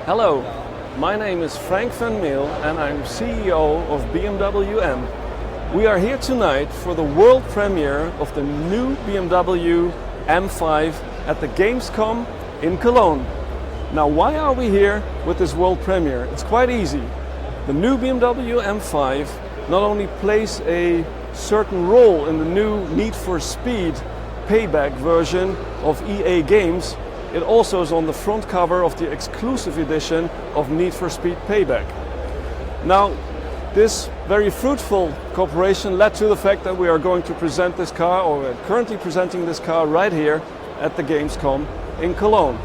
Hello, my name is Frank van Meel and I'm CEO of BMW M. We are here tonight for the world premiere of the new BMW M5 at the Gamescom in Cologne. Now, why are we here with this world premiere? It's quite easy. The new BMW M5 not only plays a certain role in the new Need for Speed Payback version of EA Games, it also is on the front cover of the exclusive edition of Need for Speed Payback. Now, this very fruitful cooperation led to the fact that we are going to present this car, or we're currently presenting this car right here at the Gamescom in Cologne.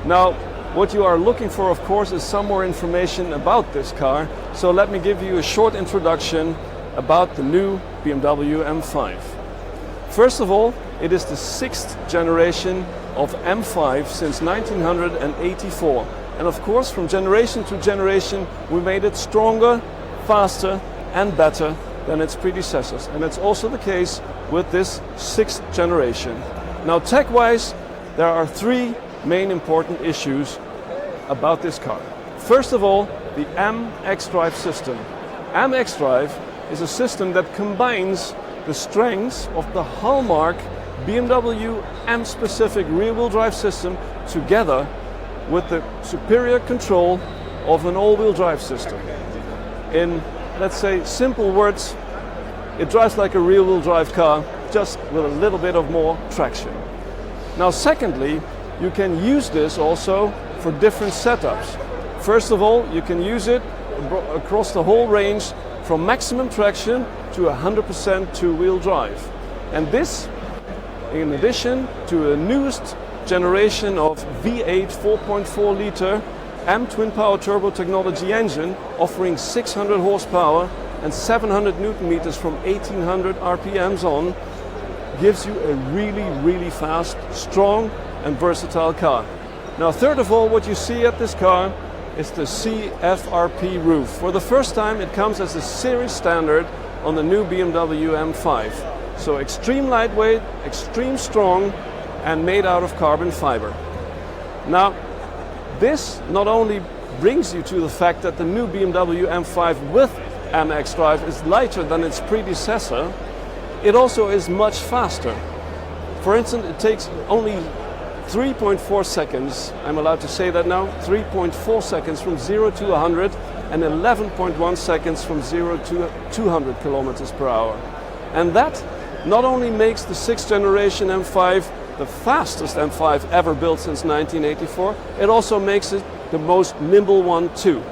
Now, what you are looking for, of course, is some more information about this car. So let me give you a short introduction about the new BMW M5. First of all, it is the 6th generation of M5 since 1984. And of course, from generation to generation, we made it stronger, faster and better than its predecessors. And it's also the case with this 6th generation. Now, tech-wise, there are three main important issues about this car. First of all, the M-xDrive system. M-xDrive is a system that combines the strengths of the hallmark BMW M-specific rear-wheel drive system together with the superior control of an all-wheel drive system. In, let's say, simple words, it drives like a rear-wheel drive car, just with a little bit of more traction. Now, secondly, you can use this also for different setups. First of all, you can use it across the whole range from maximum traction to 100% two-wheel drive. And this, in addition to the newest generation of V8 4.4 liter M twin power turbo technology engine, offering 600 horsepower and 700 Newton meters from 1800 RPMs on, gives you a really fast, strong and versatile car. Now, third of all, what you see at this car is the CFRP roof. For the first time, it comes as a series standard on the new BMW M5. So extreme lightweight, extreme strong, and made out of carbon fiber. Now, this not only brings you to the fact that the new BMW M5 with M-xDrive is lighter than its predecessor, it also is much faster. For instance, it takes only 3.4 seconds, I'm allowed to say that now, 3.4 seconds from 0 to 100 and 11.1 seconds from 0 to 200 kilometers per hour. And that not only makes the 6th generation M5 the fastest M5 ever built since 1984, it also makes it the most nimble one too.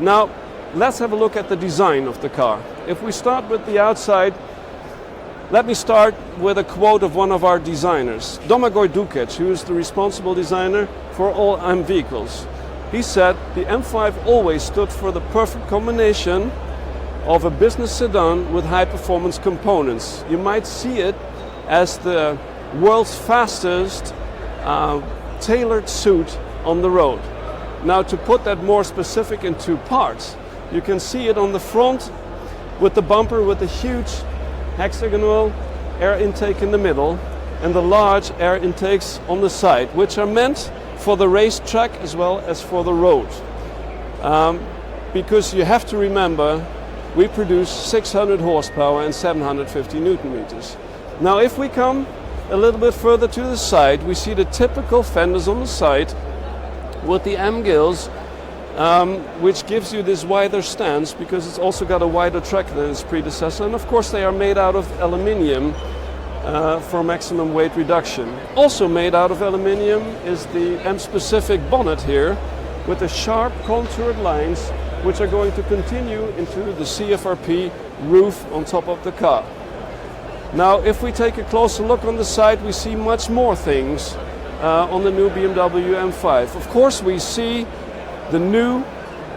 Now, let's have a look at the design of the car. If we start with the outside, let me start with a quote of one of our designers, Domagoj Dukic, who is the responsible designer for all M vehicles. He said, "The M5 always stood for the perfect combination of a business sedan with high-performance components. You might see it as the world's fastest tailored suit on the road." Now, to put that more specific in two parts, you can see it on the front with the bumper with the huge hexagonal air intake in the middle and the large air intakes on the side, which are meant for the racetrack as well as for the road. Because you have to remember, we produce 600 horsepower and 750 Newton meters. Now, if we come a little bit further to the side, we see the typical fenders on the side with the M gills, which gives you this wider stance because it's also got a wider track than its predecessor. And of course, they are made out of aluminium for maximum weight reduction. Also made out of aluminium is the M-specific bonnet here with the sharp contoured lines which are going to continue into the CFRP roof on top of the car. Now, if we take a closer look on the side, we see much more things on the new BMW M5. Of course, we see the new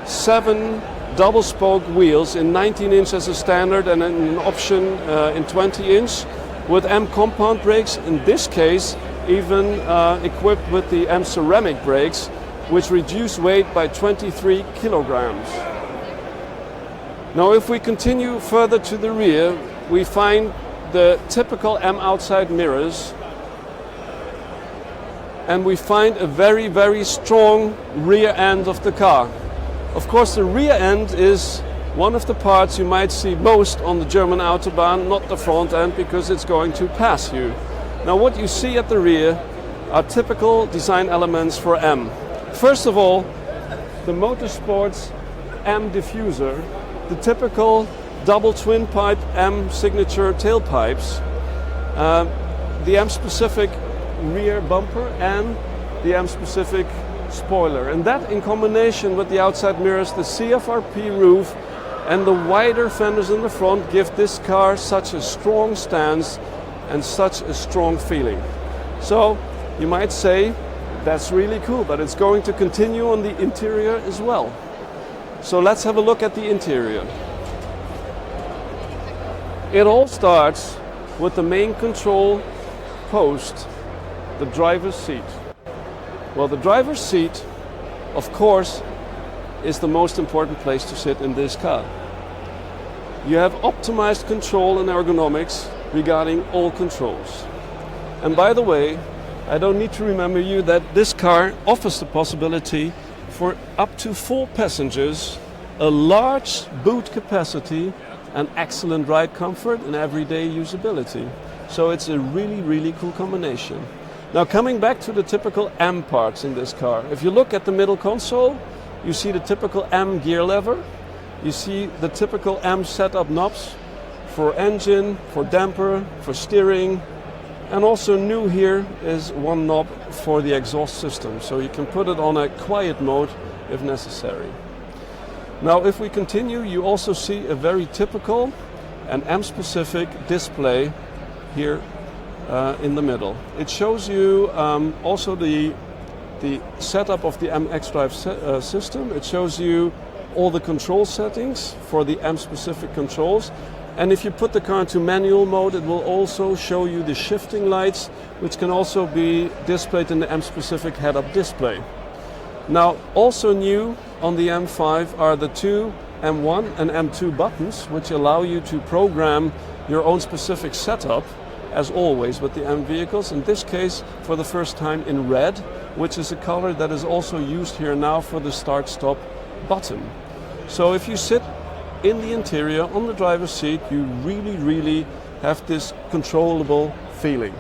7 double spoke wheels in 19 inch as a standard and an option in 20 inch with M compound brakes, in this case even equipped with the M ceramic brakes, which reduce weight by 23 kilograms. Now, if we continue further to the rear, we find the typical M outside mirrors and we find a very, very strong rear end of the car. Of course, the rear end is one of the parts you might see most on the German Autobahn, not the front end, because it's going to pass you. Now, what you see at the rear are typical design elements for M. First of all, the Motorsports M diffuser, the typical double twin pipe M signature tailpipes, the M specific rear bumper and the M specific spoiler. And that in combination with the outside mirrors, the CFRP roof and the wider fenders in the front give this car such a strong stance and such a strong feeling. So you might say that's really cool, but it's going to continue on the interior as well. So let's have a look at the interior. It all starts with the main control post, the driver's seat. Well, the driver's seat, of course, is the most important place to sit in this car. You have optimized control and ergonomics regarding all controls. And by the way, I don't need to remember you that this car offers the possibility for up to 4 passengers, a large boot capacity, and excellent ride comfort and everyday usability. So it's a really, really cool combination. Now, coming back to the typical M parts in this car, if you look at the middle console, you see the typical M gear lever, you see the typical M setup knobs for engine, for damper, for steering, and also new here is one knob for the exhaust system, so you can put it on a quiet mode if necessary. Now, if we continue, you also see a very typical and M-specific display here in the middle. It shows you also the setup of the M xDrive system. It shows you all the control settings for the M-specific controls. And if you put the car into manual mode, it will also show you the shifting lights, which can also be displayed in the M-specific head-up display. Now, also new on the M5 are the two M1 and M2 buttons, which allow you to program your own specific setup, as always with the M vehicles. In this case, for the first time in red, which is a color that is also used here now for the start-stop button. So if you sit in the interior on the driver's seat, you really, really have this controllable feeling.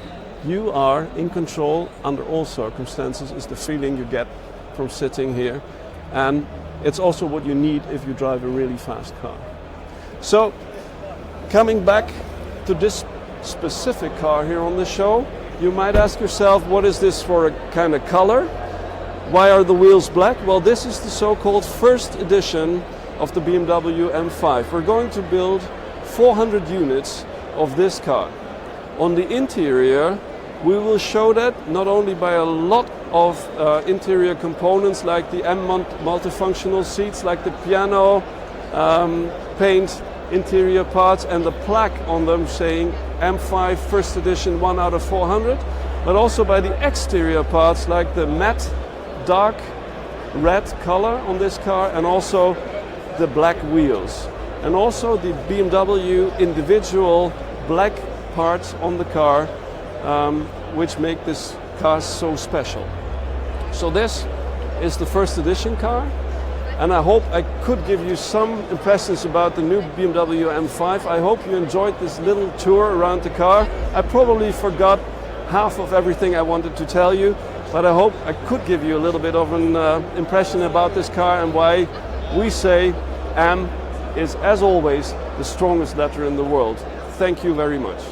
You are in control under all circumstances, is the feeling you get from sitting here. And it's also what you need if you drive a really fast car. So, coming back to this specific car here on the show, you might ask yourself, what is this for a kind of color? Why are the wheels black? Well, this is the so-called first edition of the BMW M5. We're going to build 400 units of this car. On the interior, we will show that not only by a lot of interior components like the M multifunctional seats, like the piano paint interior parts and the plaque on them saying M5 first edition 1 out of 400, but also by the exterior parts like the matte dark red color on this car, and also the black wheels, and also the BMW individual black parts on the car, which make this car so special. So this is the first edition car, and I hope I could give you some impressions about the new BMW M5. I hope you enjoyed this little tour around the car. I probably forgot half of everything I wanted to tell you, but I hope I could give you a little bit of an impression about this car and why we say M is, as always, the strongest letter in the world. Thank you very much.